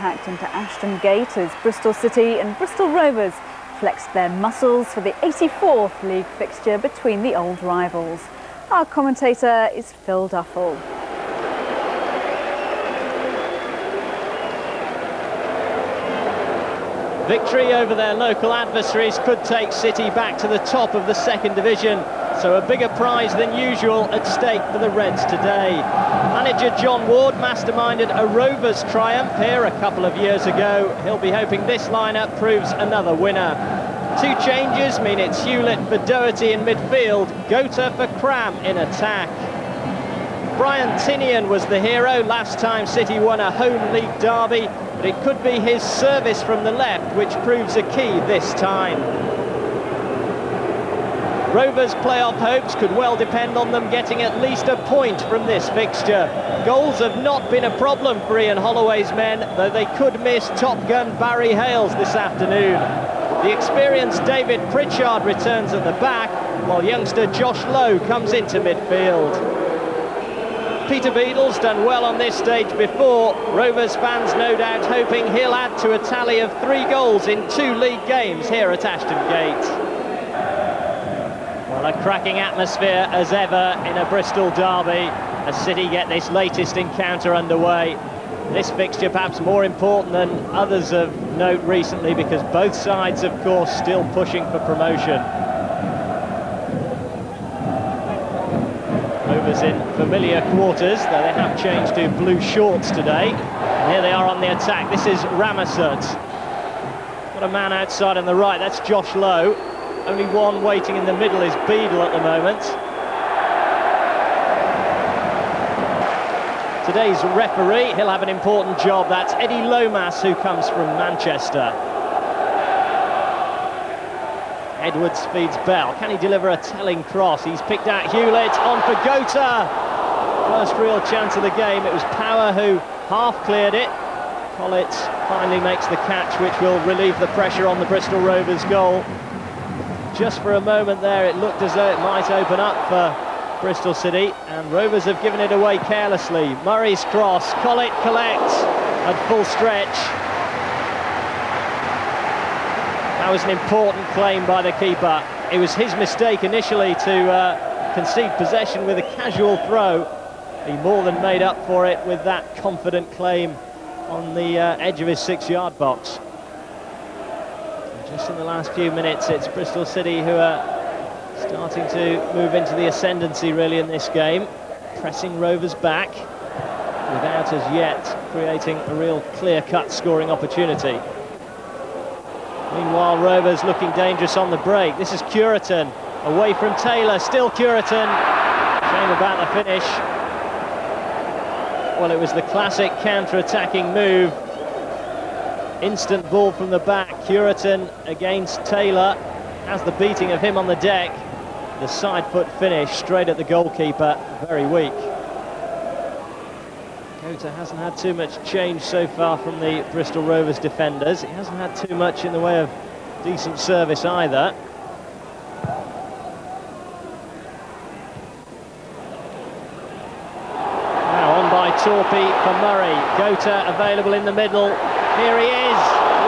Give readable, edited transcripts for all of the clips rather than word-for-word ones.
packed into Ashton Gate as Bristol City and Bristol Rovers flexed their muscles for the 84th league fixture between the old rivals. Our commentator is Phil Duffel. Victory over their local adversaries could take City back to the top of the second division, so a bigger prize than usual at stake for the Reds today. Manager John Ward masterminded a Rovers triumph here a couple of years ago. He'll be hoping this lineup proves another winner. Two changes mean it's Hewlett for Doherty in midfield, Gota for Cram in attack. Brian Tinian was the hero last time City won a home league derby, but it could be his service from the left which proves a key this time. Rovers' playoff hopes could well depend on them getting at least a point from this fixture. Goals have not been a problem for Ian Holloway's men, though they could miss top gun Barry Hales this afternoon. The experienced David Pritchard returns at the back, while youngster Josh Lowe comes into midfield. Peter Beadle's done well on this stage before. Rovers fans no doubt hoping he'll add to a tally of 3 goals in 2 league games here at Ashton Gate. Well, a cracking atmosphere as ever in a Bristol derby as City get this latest encounter underway. This fixture perhaps more important than others of note recently because both sides, of course, still pushing for promotion. Rovers in familiar quarters, though they have changed to blue shorts today. And here they are on the attack. This is Ramasut. Got a man outside on the right, that's Josh Lowe. Only one waiting in the middle is Beadle at the moment. Today's referee, he'll have an important job. That's Eddie Lomas, who comes from Manchester. Edwards feeds Bell. Can he deliver a telling cross? He's picked out Hewlett, on for Gota. First real chance of the game. It was Power who half cleared it. Collett finally makes the catch, which will relieve the pressure on the Bristol Rovers goal. Just for a moment there, it looked as though it might open up for Bristol City, and Rovers have given it away carelessly. Murray's cross, Collett collects at full stretch. That was an important claim by the keeper. It was his mistake initially to concede possession with a casual throw. He more than made up for it with that confident claim on the edge of his 6-yard box. Just in the last few minutes, it's Bristol City who are starting to move into the ascendancy really in this game, pressing Rovers back without as yet creating a real clear-cut scoring opportunity. Meanwhile, Rovers looking dangerous on the break. This is Curitan, away from Taylor, still Curitan. Shame about the finish. Well, it was the classic counter-attacking move. Instant ball from the back, Curitan against Taylor, has the beating of him on the deck. The side foot finish straight at the goalkeeper, very weak. Gota hasn't had too much change so far from the Bristol Rovers defenders. He hasn't had too much in the way of decent service either. Now on by Torpy for Murray. Gota available in the middle. Here he is.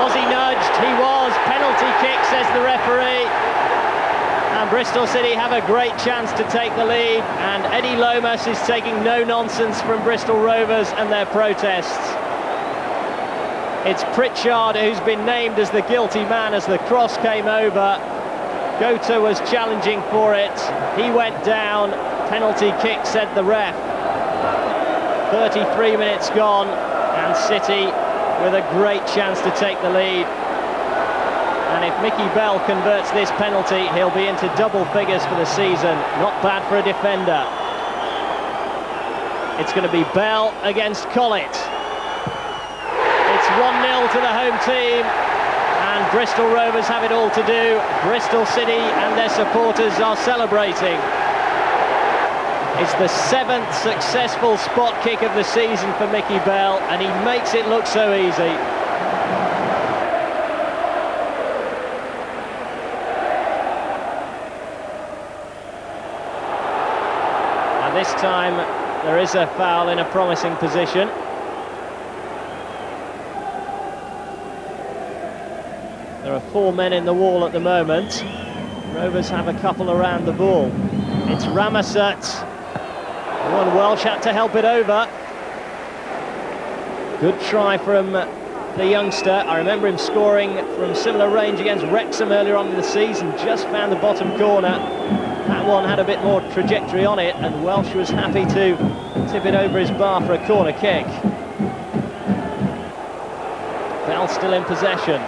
Was he nudged? He was. Penalty kick, says the referee. And Bristol City have a great chance to take the lead, and Eddie Lomas is taking no nonsense from Bristol Rovers and their protests. It's Pritchard who's been named as the guilty man as the cross came over. Gota was challenging for it. He went down. Penalty kick, said the ref. 33 minutes gone, and City with a great chance to take the lead. And if Mickey Bell converts this penalty, he'll be into double figures for the season. Not bad for a defender. It's going to be Bell against Collett. It's 1-0 to the home team, and Bristol Rovers have it all to do. Bristol City and their supporters are celebrating. It's the 7th successful spot kick of the season for Mickey Bell, and he makes it look so easy. This time there is a foul in a promising position. There are 4 men in the wall at the moment. Rovers have a couple around the ball. It's Ramasut. One Welsh had to help it over. Good try from the youngster. I remember him scoring from similar range against Wrexham earlier on in the season. Just found the bottom corner. That one had a bit more trajectory on it, and Welsh was happy to tip it over his bar for a corner kick. Bell still in possession.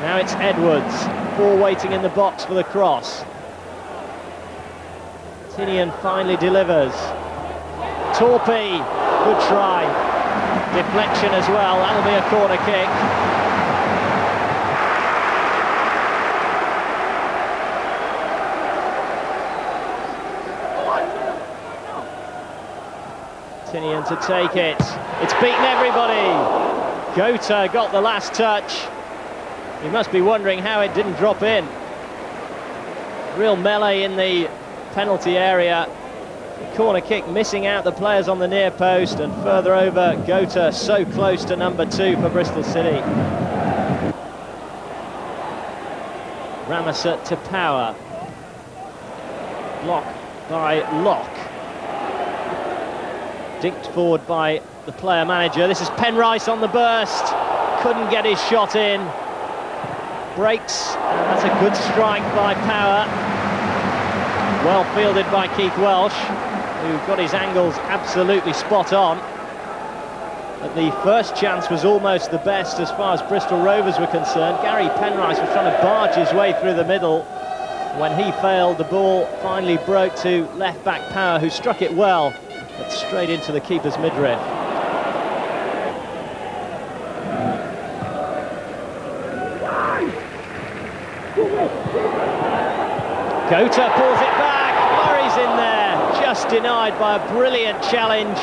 Now it's Edwards. 4 waiting in the box for the cross. Tinian finally delivers. Torpy, good try. Deflection as well, that'll be a corner kick. Tinian to take it. It's beaten everybody. Gota got the last touch. He must be wondering how it didn't drop in. Real melee in the penalty area. The corner kick missing out the players on the near post, and further over, Gota so close to number 2 for Bristol City. Ramasut to Power. Block by Locke. Dinked forward by the player manager. This is Penrice on the burst. Couldn't get his shot in. Breaks, and that's a good strike by Power. Well fielded by Keith Welsh, who got his angles absolutely spot on. But the first chance was almost the best as far as Bristol Rovers were concerned. Gary Penrice was trying to barge his way through the middle. When he failed, the ball finally broke to left-back Power, who struck it well, but straight into the keeper's midriff. Gota pulls it back, Murray's in there, just denied by a brilliant challenge.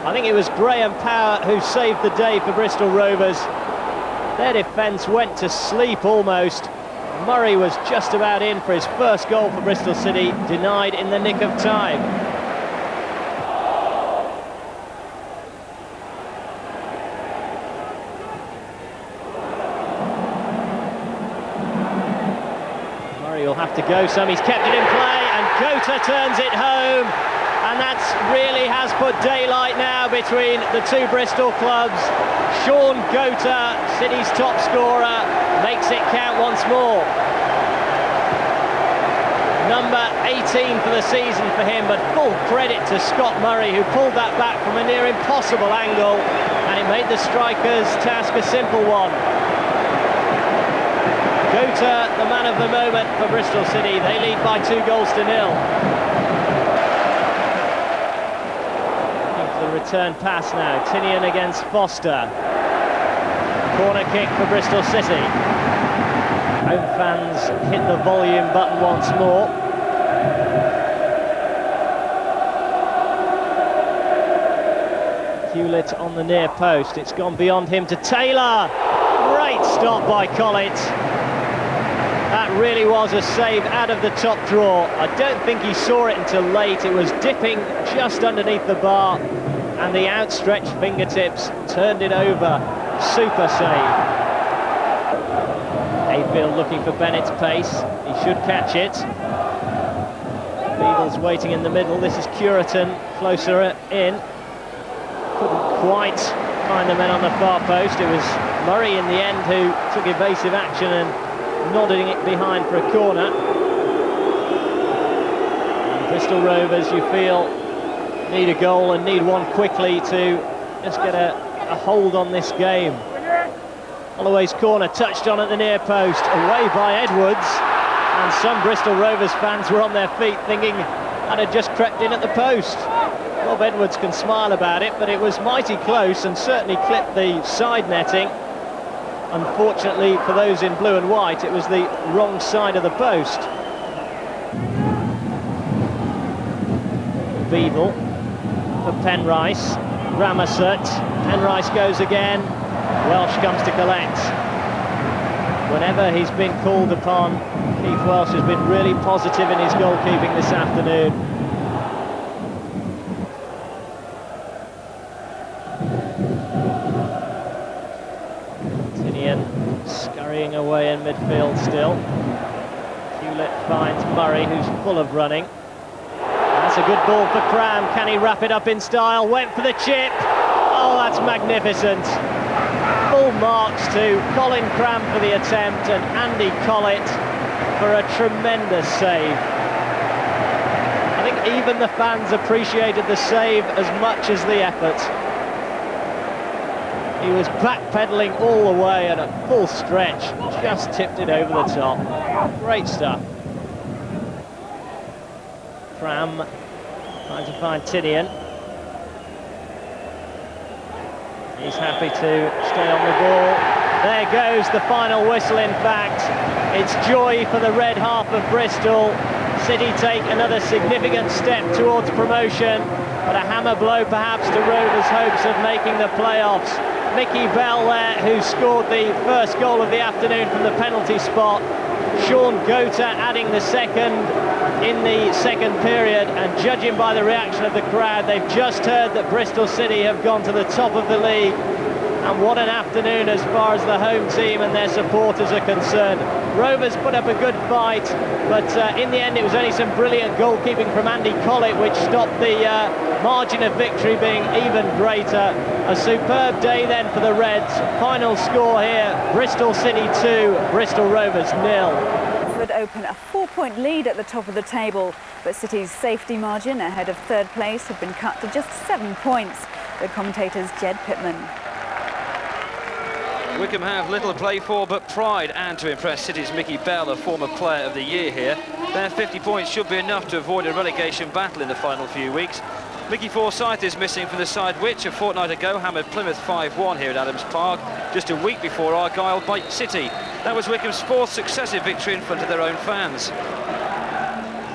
I think it was Graham Power who saved the day for Bristol Rovers. Their defence went to sleep almost. Murray was just about in for his first goal for Bristol City, denied in the nick of time. Murray will have to go some, he's kept it in play, and Gota turns it home. And that really has put daylight now between the two Bristol clubs. Sean Gota, City's top scorer, makes it count once more. Number 18 for the season for him, but full credit to Scott Murray, who pulled that back from a near impossible angle, and it made the strikers' task a simple one. Gota, the man of the moment for Bristol City. They lead by 2-0. Return pass now, Tinian against Foster. Corner kick for Bristol City. Home fans hit the volume button once more. Hewlett on the near post, it's gone beyond him to Taylor. Great stop by Collett. That really was a save out of the top draw. I don't think he saw it until late. It was dipping just underneath the bar, and the outstretched fingertips turned it over. Super save. Hayfield looking for Bennett's pace. He should catch it. Beagle's waiting in the middle. This is Curitan closer in. Couldn't quite find the men on the far post. It was Murray in the end who took evasive action and nodding it behind for a corner. And Bristol Rovers, you feel, need a goal and need one quickly to just get a hold on this game. Holloway's corner touched on at the near post, away by Edwards, and some Bristol Rovers fans were on their feet thinking that had just crept in at the post. Bob Edwards can smile about it, but it was mighty close and certainly clipped the side netting. Unfortunately for those in blue and white, it was the wrong side of the post. Beadle for Penrice, Ramasut, Penrice goes again, Welsh comes to collect. Whenever he's been called upon, Keith Welsh has been really positive in his goalkeeping this afternoon. Worrying away in midfield still. Hewlett finds Murray, who's full of running. That's a good ball for Cram. Can he wrap it up in style? Went for the chip. Oh, that's magnificent. Full marks to Colin Cram for the attempt and Andy Collett for a tremendous save. I think even the fans appreciated the save as much as the effort. He was backpedaling all the way at a full stretch, just tipped it over the top. Great stuff. Cram trying to find Tinian. He's happy to stay on the ball. There goes the final whistle, in fact. It's joy for the red half of Bristol. City take another significant step towards promotion, but a hammer blow perhaps to Rovers' hopes of making the playoffs. Mickey Bell there, who scored the first goal of the afternoon from the penalty spot. Sean Gota adding the second in the second period, and judging by the reaction of the crowd, they've just heard that Bristol City have gone to the top of the league. And what an afternoon as far as the home team and their supporters are concerned. Rovers put up a good fight, but in the end it was only some brilliant goalkeeping from Andy Collett which stopped the margin of victory being even greater. A superb day then for the Reds. Final score here, Bristol City 2, Bristol Rovers 0. Would open a 4-point lead at the top of the table, but City's safety margin ahead of third place had been cut to just 7 points. The commentator's Jed Pittman. Wycombe have little to play for but pride, and to impress City's Mickey Bell, a former player of the year here. Their 50 points should be enough to avoid a relegation battle in the final few weeks. Mickey Forsyth is missing from the side which a fortnight ago hammered Plymouth 5-1 here at Adams Park, just a week before Argyle beat City. That was Wycombe's 4th successive victory in front of their own fans.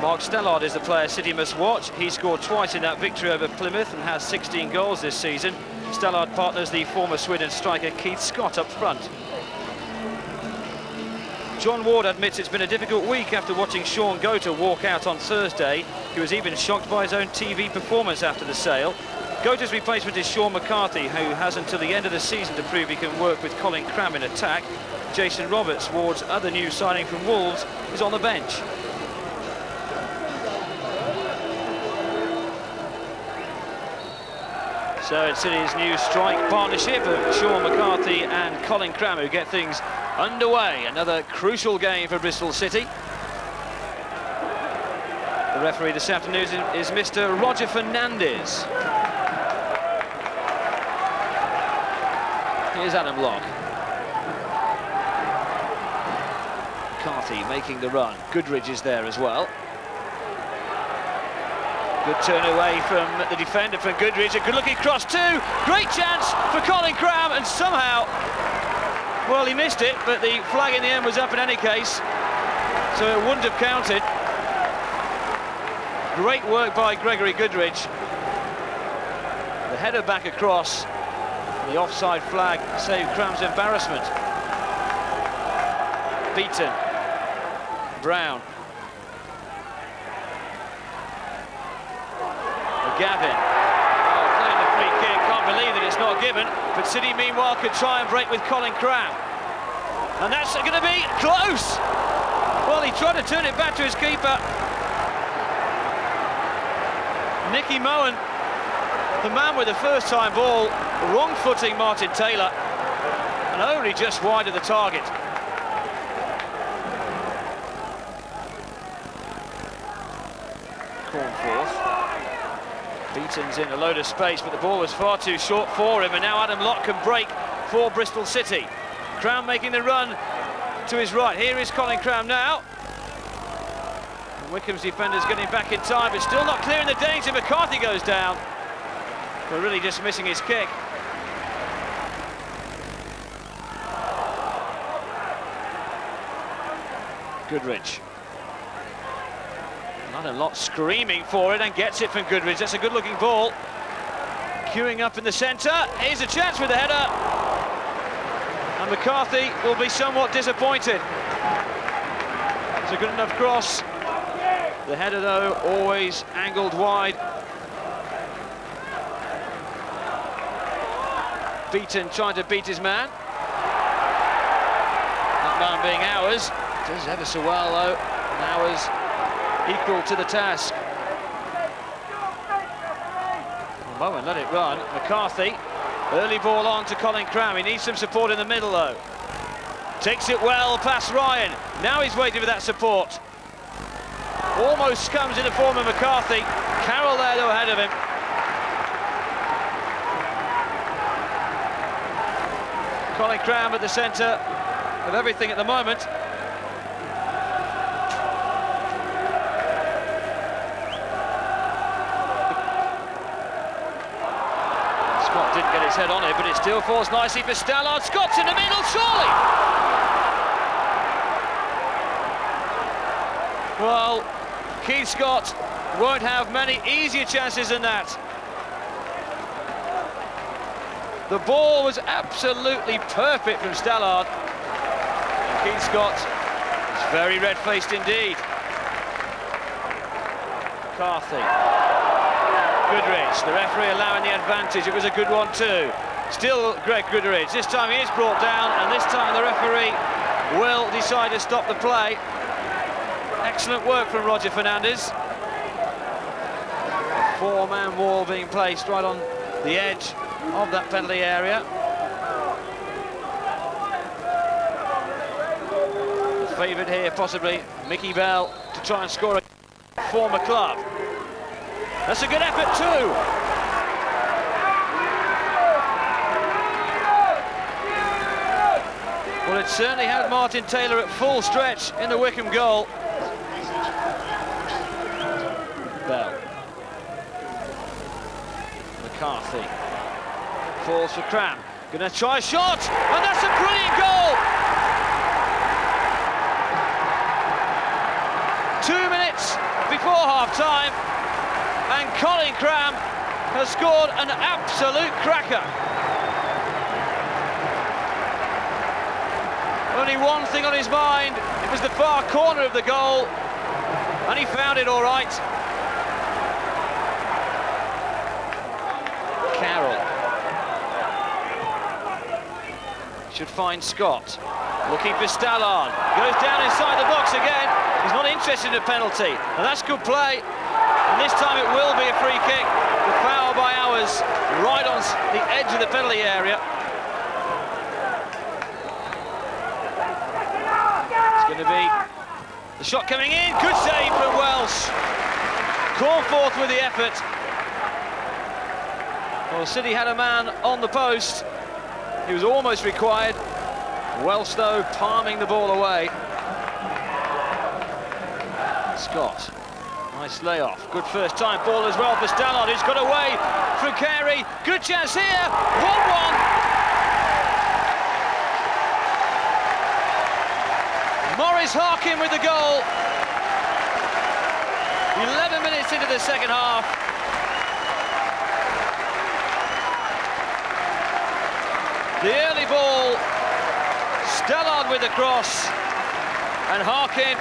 Mark Stellard is the player City must watch. He scored twice in that victory over Plymouth and has 16 goals this season. Stellard partners the former Swindon striker Keith Scott up front. John Ward admits it's been a difficult week after watching Sean Gota walk out on Thursday. He was even shocked by his own TV performance after the sale. Gota's replacement is Sean McCarthy, who has until the end of the season to prove he can work with Colin Cram in attack. Jason Roberts, Ward's other new signing from Wolves, is on the bench. So it's City's new strike partnership of Sean McCarthy and Colin Cram who get things underway. Another crucial game for Bristol City. The referee this afternoon is Mr. Roger Fernandez. Here's Adam Locke. McCarthy making the run. Goodridge is there as well. Good turn away from the defender from Goodridge. A good-looking cross too. Great chance for Colin Cram, and somehow, well, he missed it, but the flag in the end was up in any case, so it wouldn't have counted. Great work by Gregory Goodridge. The header back across. The offside flag saved Cram's embarrassment. Beaton. Brown. Gavin, playing the free kick, can't believe that it's not given, but City meanwhile could try and break with Colin Cram. And that's going to be close! Well, he tried to turn it back to his keeper. Nicky Mohan, the man with the first-time ball, wrong-footing Martin Taylor, and only just wide of the target. Cornforth. Beaton's in a load of space, but the ball was far too short for him, and now Adam Locke can break for Bristol City. Cram making the run to his right. Here is Colin Cram now. And Wycombe's defenders getting back in time, but still not clearing the danger. McCarthy goes down. But really just missing his kick. Goodridge. Adam Locke screaming for it and gets it from Goodridge. That's a good-looking ball. Queuing up in the centre. Here's a chance with the header. And McCarthy will be somewhat disappointed. It's a good enough cross. The header, though, always angled wide. Beaton trying to beat his man. That man being Hours. Does ever so well, though. And Hours equal to the task. For a moment, let it run. McCarthy, early ball on to Colin Cram. He needs some support in the middle, though. Takes it well past Ryan. Now he's waiting for that support. Almost comes in the form of McCarthy. Carroll there, though, ahead of him. Colin Cram at the centre of everything at the moment. Scott didn't get his head on it, but it still falls nicely for Stallard. Scott's in the middle, surely! Well, Keith Scott won't have many easier chances than that. The ball was absolutely perfect from Stallard. And Keith Scott is very red-faced indeed. McCarthy. Goodrich, the referee allowing the advantage. It was a good one too. Still Greg Goodrich. This time he is brought down, and this time the referee will decide to stop the play. Excellent work from Roger Fernandez. A four-man wall being placed right on the edge of that penalty area. The favourite here, possibly, Mickey Bell, to try and score a former club. That's a good effort too. Well, it certainly had Martin Taylor at full stretch in the Wycombe goal. Bell. McCarthy. Falls for Cram. Gonna try a shot, and that's a brilliant goal! 2 minutes before half-time, and Colin Cram has scored an absolute cracker. Only one thing on his mind, it was the far corner of the goal, and he found it all right. Carroll. Should find Scott. Looking for Stallard. Goes down inside the box again. He's not interested in a penalty, and that's good play. And this time it will be a free kick. The foul by Hours right on the edge of the penalty area. It's going to be the shot coming in. Good save from Welsh. Cornforth with the effort. Well, City had a man on the post. He was almost required. Welsh, though, palming the ball away. Scott. Nice layoff. Good first time ball as well for Stallard, who's got away from Carey. Good chance here. 1-1. Maurice Harkin with the goal. 11 minutes into the second half. The early ball. Stallard with the cross. And Harkin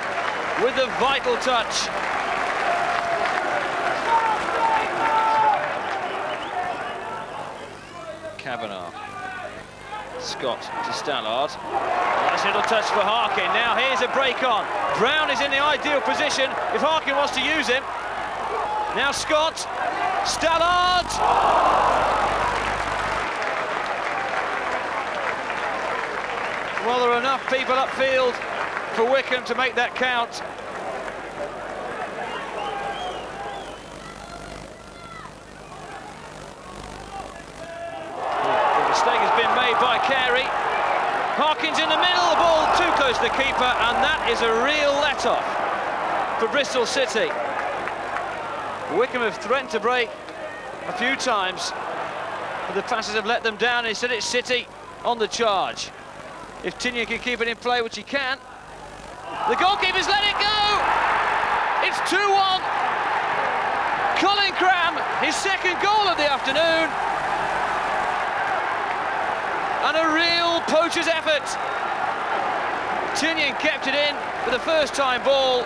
with the vital touch. Kavanagh. Scott to Stallard. Nice little touch for Harkin. Now here's a break on. Brown is in the ideal position if Harkin wants to use him. Now Scott. Stallard! Well, there are enough people upfield for Wycombe to make that count. The mistake has been made by Carey. Harkin's in the middle, the ball too close to the keeper, and that is a real let-off for Bristol City. Wycombe have threatened to break a few times, but the passes have let them down. Instead it's City on the charge. If Tinian can keep it in play, which he can. The goalkeeper's let it go! It's 2-1. Colin Cram, his second goal of the afternoon. And a real poacher's effort. Tinian kept it in for the first time ball.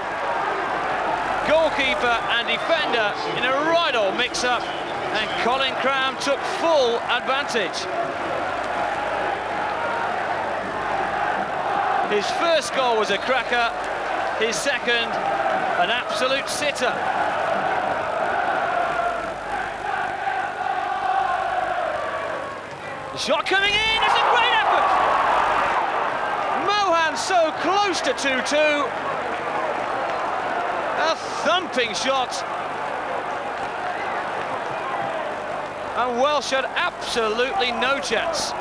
Goalkeeper and defender in a right old mix-up. And Colin Cram took full advantage. His first goal was a cracker, his second an absolute sitter. The shot coming in, it's a great effort! Mohan so close to 2-2. A thumping shot. And Welsh had absolutely no chance.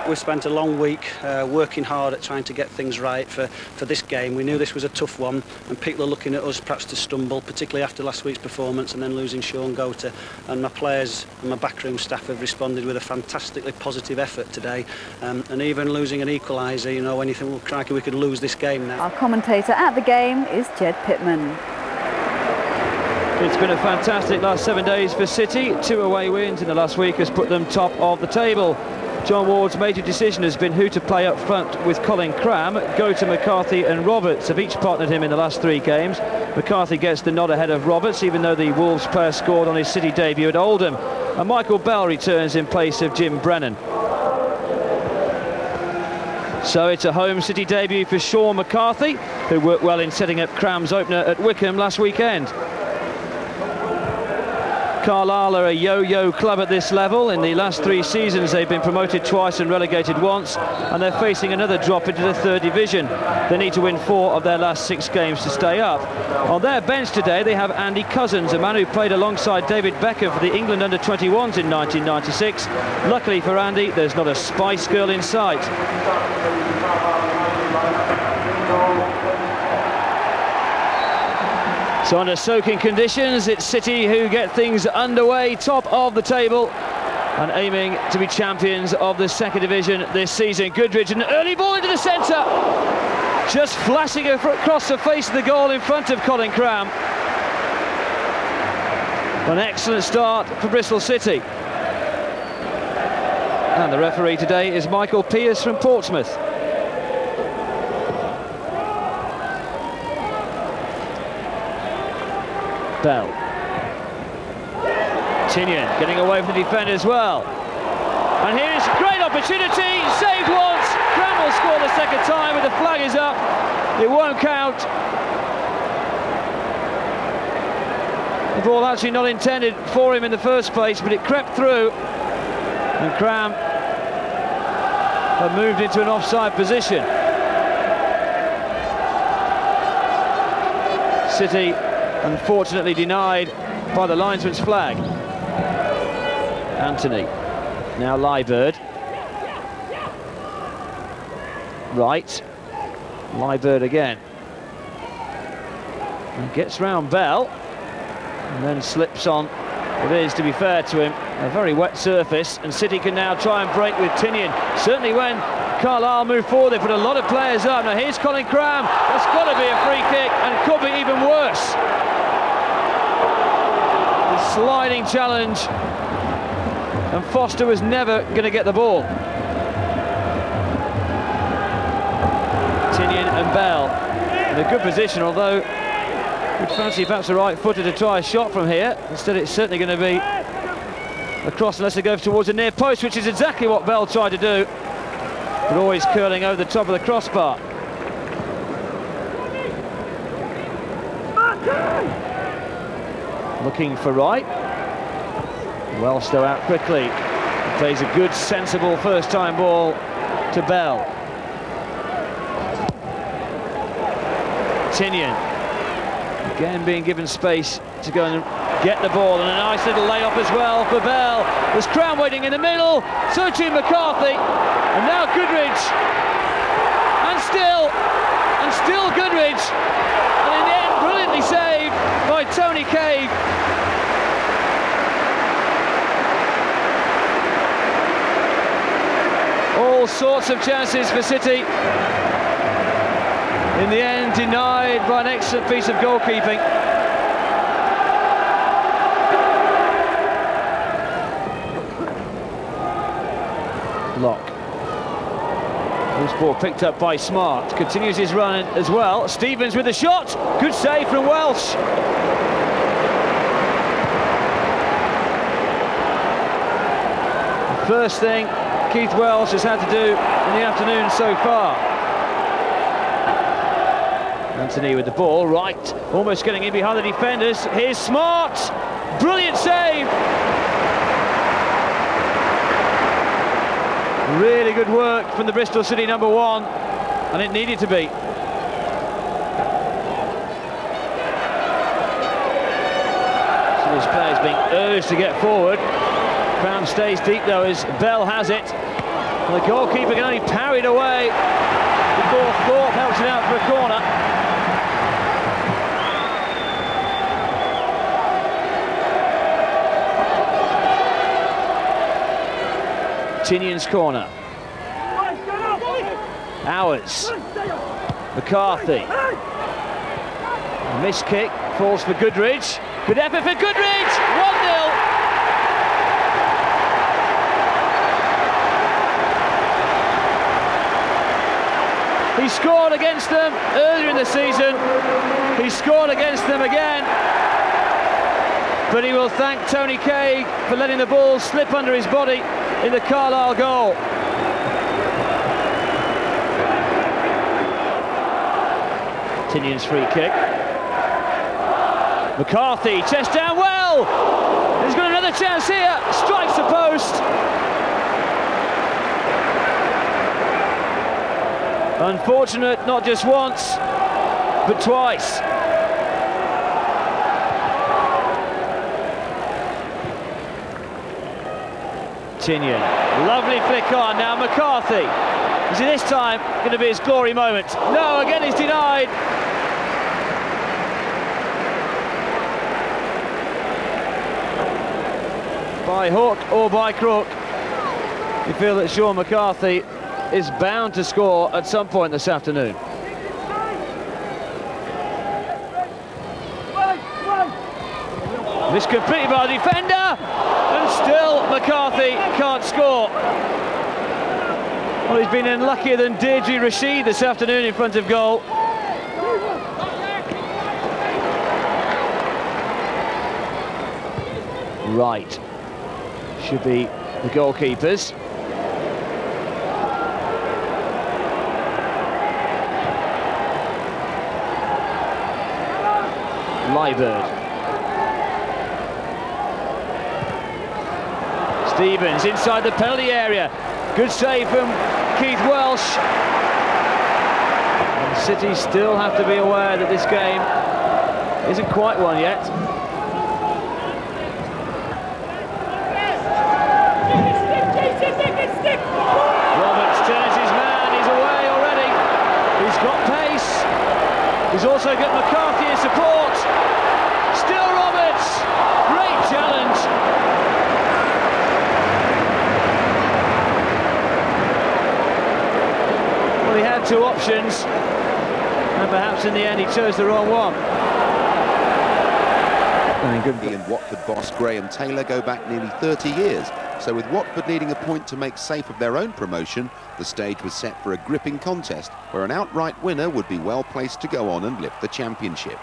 We spent a long week working hard at trying to get things right for this game. We knew this was a tough one, and people are looking at us perhaps to stumble, particularly after last week's performance and then losing Sean Gota. And my players and my backroom staff have responded with a fantastically positive effort today. And even losing an equaliser, you know, when you think, well, crikey, we could lose this game now. Our commentator at the game is Jed Pittman. It's been a fantastic last 7 days for City. 2 away wins in the last week has put them top of the table. John Ward's major decision has been who to play up front with Colin Cram. Gota, McCarthy and Roberts have each partnered him in the last 3 games. McCarthy gets the nod ahead of Roberts, even though the Wolves player scored on his City debut at Oldham. And Michael Bell returns in place of Jim Brennan. So it's a home City debut for Sean McCarthy, who worked well in setting up Cram's opener at Wickham last weekend. Carlisle are a yo-yo club at this level. In the last 3 seasons they've been promoted twice and relegated once, and they're facing another drop into the 3rd division. They need to win 4 of their last 6 games to stay up. On their bench today they have Andy Cousins, a man who played alongside David Beckham for the England under-21s in 1996. Luckily for Andy, there's not a Spice Girl in sight. So under soaking conditions, it's City who get things underway, top of the table and aiming to be champions of the 2nd division this season. Goodridge, an early ball into the centre, just flashing across the face of the goal in front of Colin Cram. An excellent start for Bristol City. And the referee today is Michael Pearce from Portsmouth. Bell. Tinian getting away from the defender as well. And here's a great opportunity, saved once. Cram will score the 2nd time, but the flag is up. It won't count. The ball actually not intended for him in the first place, but it crept through. And Cram had moved into an offside position. City unfortunately denied by the linesman's flag. Anthony, now Liebird. Right, Liebird again. And gets round Bell, and then slips on. It is, to be fair to him, a very wet surface, and City can now try and break with Tinian. Certainly when Carlisle move forward, they put a lot of players up. Now here's Colin Cram. That's got to be a free kick, and it could be even worse. Sliding challenge, and Foster was never going to get the ball. Tinian and Bell in a good position, although you'd fancy perhaps a right-footer to try a shot from here. Instead it's certainly going to be a cross unless they go towards the near post, which is exactly what Bell tried to do, but always curling over the top of the crossbar. Looking for right. Welsh though out quickly. He plays a good, sensible first-time ball to Bell. Tinian again being given space to go and get the ball, and a nice little lay-off as well for Bell. There's Cram waiting in the middle, so too McCarthy, and now Goodridge, and still Goodridge, and in the end brilliantly saved by Tony Cave. All sorts of chances for City. In the end, denied by an excellent piece of goalkeeping. Lock. This ball picked up by Smart. Continues his run as well. Stevens with the shot. Good save from Welsh. The first thing Keith Welsh has had to do in the afternoon so far. Anthony with the ball, right, almost getting in behind the defenders. Here's Smart, brilliant save. Really good work from the Bristol City number 1, and it needed to be. City's players being urged to get forward. Crown stays deep though as Bell has it. And the goalkeeper can only parry it away before Thorpe helps it out for a corner. Tinion's corner. Hours. McCarthy. A missed kick, falls for Goodridge. Good effort for Goodridge! 1-0. He scored against them earlier in the season. He scored against them again. But he will thank Tony Craig for letting the ball slip under his body in the Carlisle goal. Tinion's free kick. McCarthy, chest down well! He's got another chance here, strikes the post. Unfortunate, not just once, but twice. Tinian, lovely flick on, now McCarthy. Is it this time going to be his glory moment? No, again he's denied. By hook or by crook, you feel that Sean McCarthy is bound to score at some point this afternoon. This completed by the defender, and still McCarthy can't score. Well, he's been unluckier than Deirdre Rashid this afternoon in front of goal. Right, should be the goalkeepers. Liebert. Stevens inside the penalty area. Good save from Keith Welsh. And City still have to be aware that this game isn't quite one yet. Roberts turns his man, he's away already. He's got pace. He's also got McCarthy in support. Still Roberts, great challenge. Well, he had two options, and perhaps in the end he chose the wrong one. He and Watford boss Graham Taylor go back nearly 30 years. So with Watford needing a point to make safe of their own promotion, the stage was set for a gripping contest where an outright winner would be well placed to go on and lift the championship.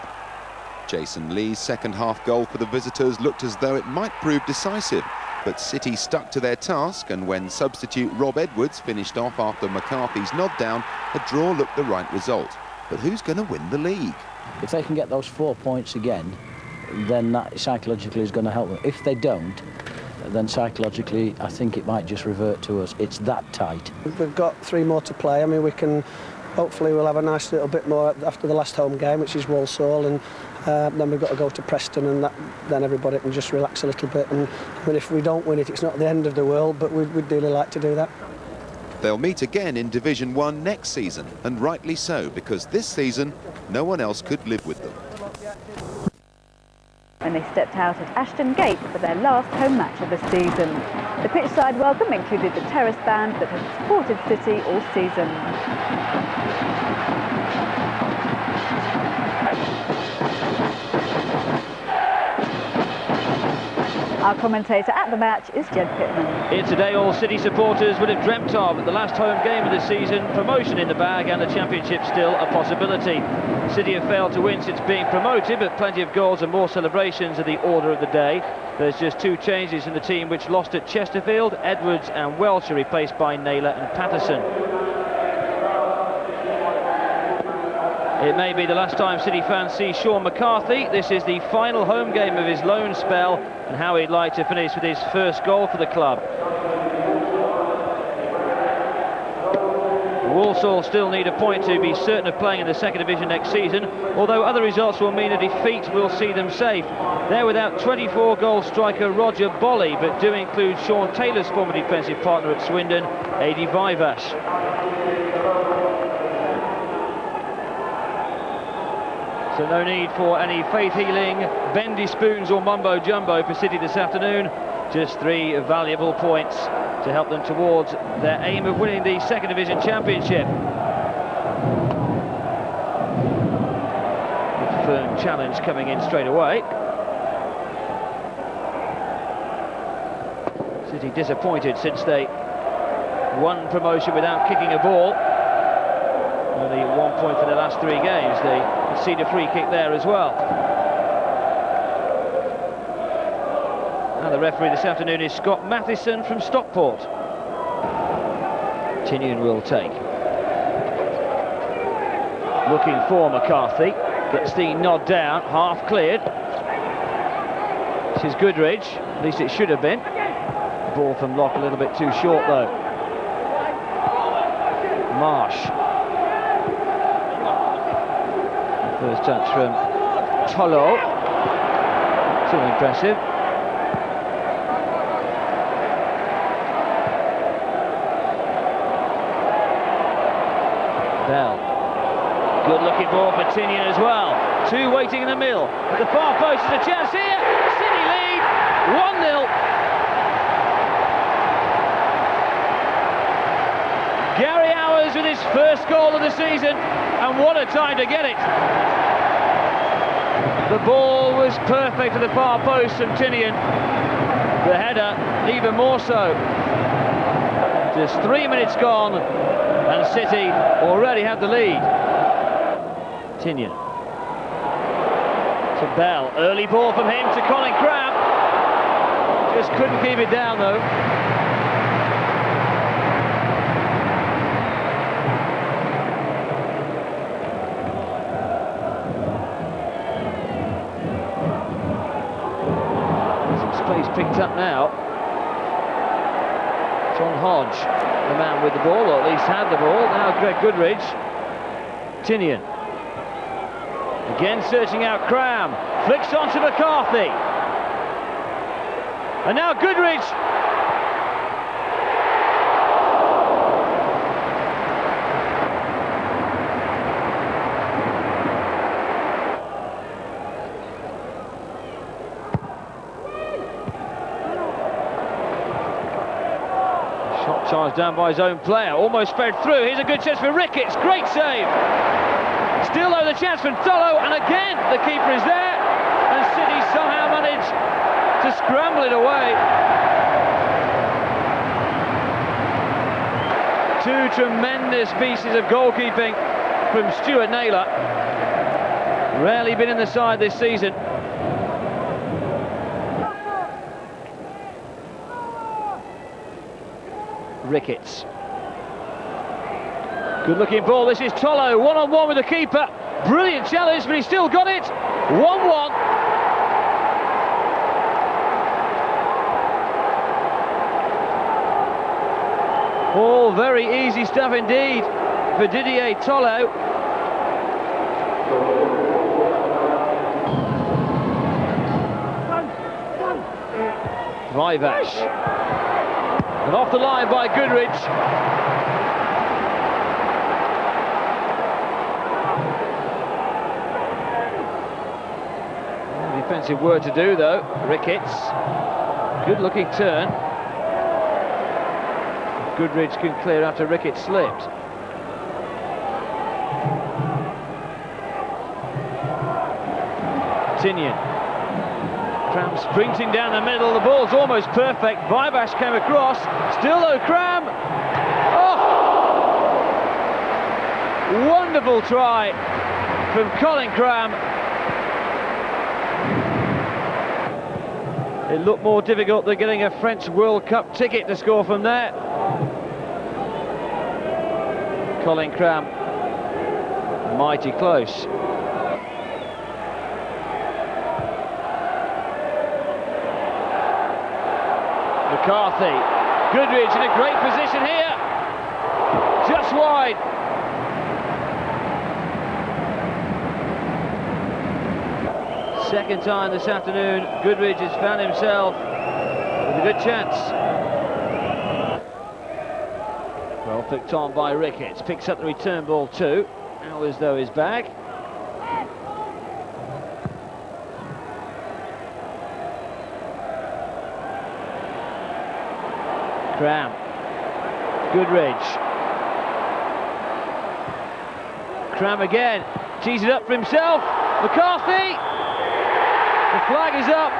Jason Lee's second half goal for the visitors looked as though it might prove decisive, but City stuck to their task, and when substitute Rob Edwards finished off after McCarthy's nod down, a draw looked the right result. But who's going to win the league? If they can get those 4 points again, then that psychologically is going to help them. If they don't, then psychologically I think it might just revert to us. It's that tight. We've got 3 more to play. I mean, we can, hopefully we'll have a nice little bit more after the last home game, which is Walsall, and then we've got to go to Preston, and then everybody can just relax a little bit. And I mean, if we don't win it, it's not the end of the world, but we'd really like to do that. They'll meet again in Division 1 next season, and rightly so, because this season no one else could live with them. When they stepped out at Ashton Gate for their last home match of the season. The pitchside welcome included the terrace band that has supported City all season. Our commentator at the match is Jed Pittman. Here today, all City supporters would have dreamt of at the last home game of the season, promotion in the bag and the championship still a possibility. City have failed to win since being promoted, but plenty of goals and more celebrations are the order of the day. There's just 2 changes in the team which lost at Chesterfield. Edwards and Welsh are replaced by Naylor and Patterson. It may be the last time City fans see Sean McCarthy. This is the final home game of his loan spell, and how he'd like to finish with his first goal for the club. Walsall still need a point to be certain of playing in the second division next season, although other results will mean a defeat will see them safe. They're without 24-goal striker Roger Bolly, but do include Sean Taylor's former defensive partner at Swindon, Adi Vivash. So no need for any faith-healing, bendy spoons or mumbo-jumbo for City this afternoon. Just 3 valuable points to help them towards their aim of winning the second division championship. Firm challenge coming in straight away. City disappointed since they won promotion without kicking a ball. Only 1 point for their last 3 games. They conceded a free kick there as well. And the referee this afternoon is Scott Mathieson from Stockport. Tinian will take. Looking for McCarthy. Gets the nod down, half cleared. This is Goodridge, at least it should have been. Ball from Locke a little bit too short though. Marsh. First touch from Tolo. So impressive. Bell. Good looking ball for Tinian as well. 2 waiting in the middle. At the far post is a chance here. City lead 1-0. Gary Hours with his first goal of the season, and what a time to get it. The ball was perfect at the far post from Tinian. The header even more so. Just 3 minutes gone, and City already have the lead. Tinian. To Bell. Early ball from him to Colin Cram. Just couldn't keep it down though. Some space picked up now. John Hodge, the man with the ball, or at least had the ball. Now Greg Goodridge. Tinian. Again searching out Cram. Flicks on to McCarthy. And now Goodridge. Shot charged down by his own player. Almost fed through. Here's a good chance for Ricketts. Great save. Still though the chance from Tolo, and again the keeper is there, and City somehow managed to scramble it away. 2 tremendous pieces of goalkeeping from Stuart Naylor. Rarely been in the side this season. Ricketts. Good looking ball, this is Tolo, 1-on-1 with the keeper. Brilliant challenge, but he's still got it. 1-1. All very easy stuff indeed for Didier Tolo. Vivash. And off the line by Goodridge. Defensive work to do though. Ricketts. Good looking turn. Goodridge can clear after Ricketts slipped. Tinian. Cram sprinting down the middle. The ball's almost perfect. Vivash came across. Still though Cram. Oh! Wonderful try from Colin Cram. It looked more difficult than getting a French World Cup ticket to score from there. Colin Cram mighty close. McCarthy, Goodridge in a great position here, just wide. Second time this afternoon, Goodridge has found himself with a good chance. Well picked on by Ricketts, picks up the return ball too, now as though his bag. Cram, Goodridge, Cram again, tees it up for himself, McCarthy, the flag is up.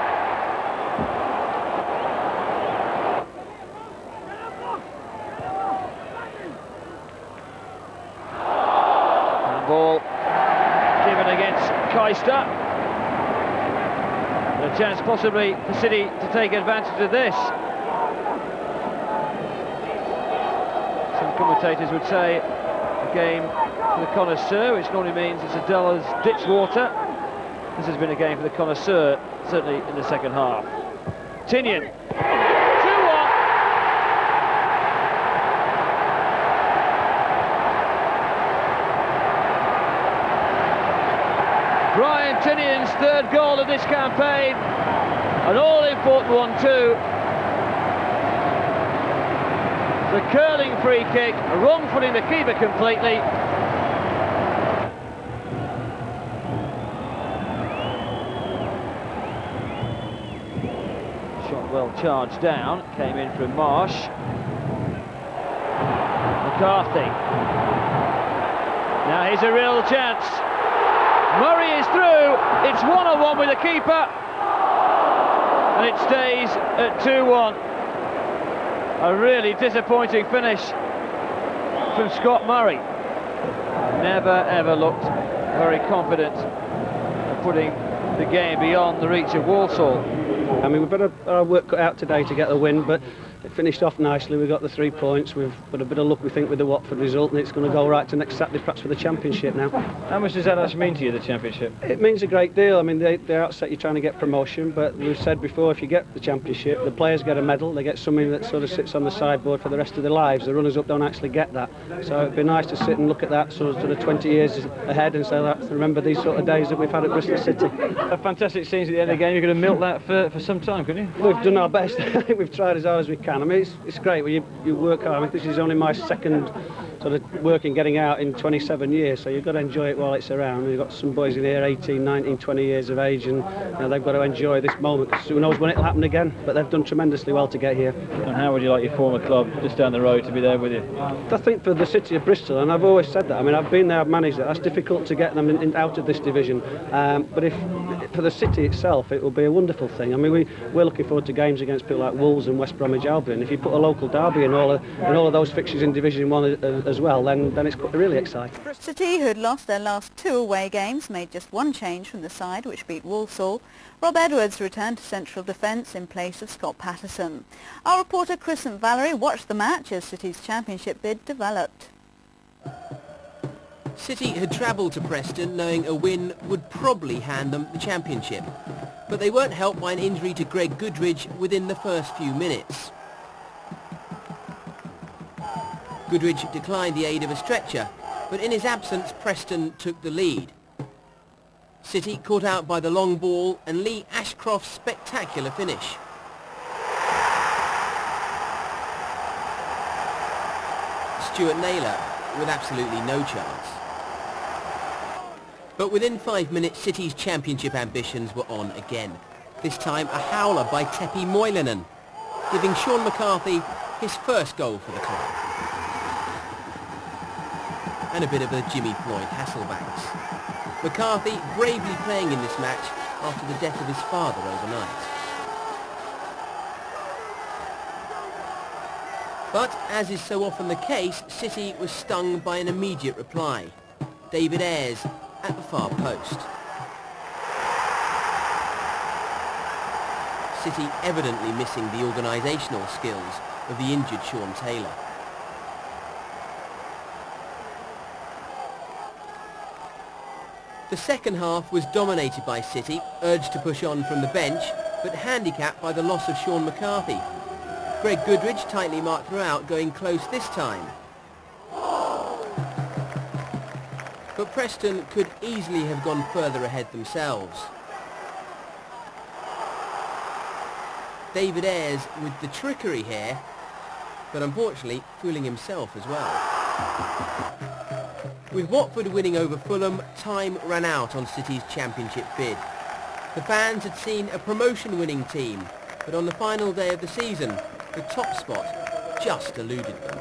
And ball given against Keister. A chance possibly for City to take advantage of this. Some commentators would say a game for the connoisseur, which normally means it's as dull as ditch water. This has been a game for the connoisseur, certainly in the second half. Tinian, 2-1. Brian Tinian's third goal of this campaign, an all-important one too. The curling free kick, wrong-footing the keeper completely. Shot well charged down, came in from Marsh. McCarthy. Now here's a real chance. Murray is through, it's 1-on-1 with the keeper. And it stays at 2-1. A really disappointing finish from Scott Murray. Never ever looked very confident of putting the game beyond the reach of Walsall. I mean, we've got our work cut out today to get the win, but it finished off nicely. We got the 3 points. We've got a bit of luck, we think, with the Watford result, and it's going to go right to next Saturday, perhaps for the Championship now. How much does that actually mean to you, the Championship? It means a great deal. I mean, they're outset you're trying to get promotion, but we've said before, if you get the Championship, the players get a medal. They get something that sort of sits on the sideboard for the rest of their lives. The runners-up don't actually get that. So it'd be nice to sit and look at that sort of 20 years ahead and say, remember these sort of days that we've had at Bristol City. A fantastic scenes at the end of the game. You're going to milk that for some time, couldn't you? We've done our best. I think we've tried as hard as we can. I mean, it's great when you work hard. I mean, this is only my second sort of working, getting out in 27 years, so you've got to enjoy it while it's around. We've got some boys in here 18, 19, 20 years of age, and they've got to enjoy this moment, because who knows when it'll happen again, but they've done tremendously well to get here. And how would you like your former club just down the road to be there with you? I think for the city of Bristol, and I've always said that, I mean, I've been there, I've managed it, that's difficult to get them out of this division, but if for the city itself, it will be a wonderful thing. I mean, we're looking forward to games against people like Wolves and West Bromwich Albion. If you put a local derby in all of those fixtures in Division 1 as well, then it's really exciting. City, who had lost their last 2 away games, made just 1 change from the side, which beat Walsall. Rob Edwards returned to central defence in place of Scott Patterson. Our reporter Chris and Valerie watched the match as City's Championship bid developed. City had travelled to Preston knowing a win would probably hand them the Championship, but they weren't helped by an injury to Greg Goodridge within the first few minutes. Goodridge declined the aid of a stretcher, but in his absence Preston took the lead. City caught out by the long ball and Lee Ashcroft's spectacular finish. Stuart Naylor with absolutely no chance. But within 5 minutes, City's Championship ambitions were on again. This time a howler by Tepi Moilanen, giving Sean McCarthy his first goal for the club. And a bit of a Jimmy Floyd Hasselbanks. McCarthy bravely playing in this match after the death of his father overnight. But, as is so often the case, City was stung by an immediate reply. David Ayres at the far post. City evidently missing the organisational skills of the injured Sean Taylor. The second half was dominated by City, urged to push on from the bench, but handicapped by the loss of Sean McCarthy. Greg Goodridge tightly marked throughout, going close this time. But Preston could easily have gone further ahead themselves. David Ayres with the trickery here, but unfortunately fooling himself as well. With Watford winning over Fulham, time ran out on City's championship bid. The fans had seen a promotion-winning team, but on the final day of the season, the top spot just eluded them.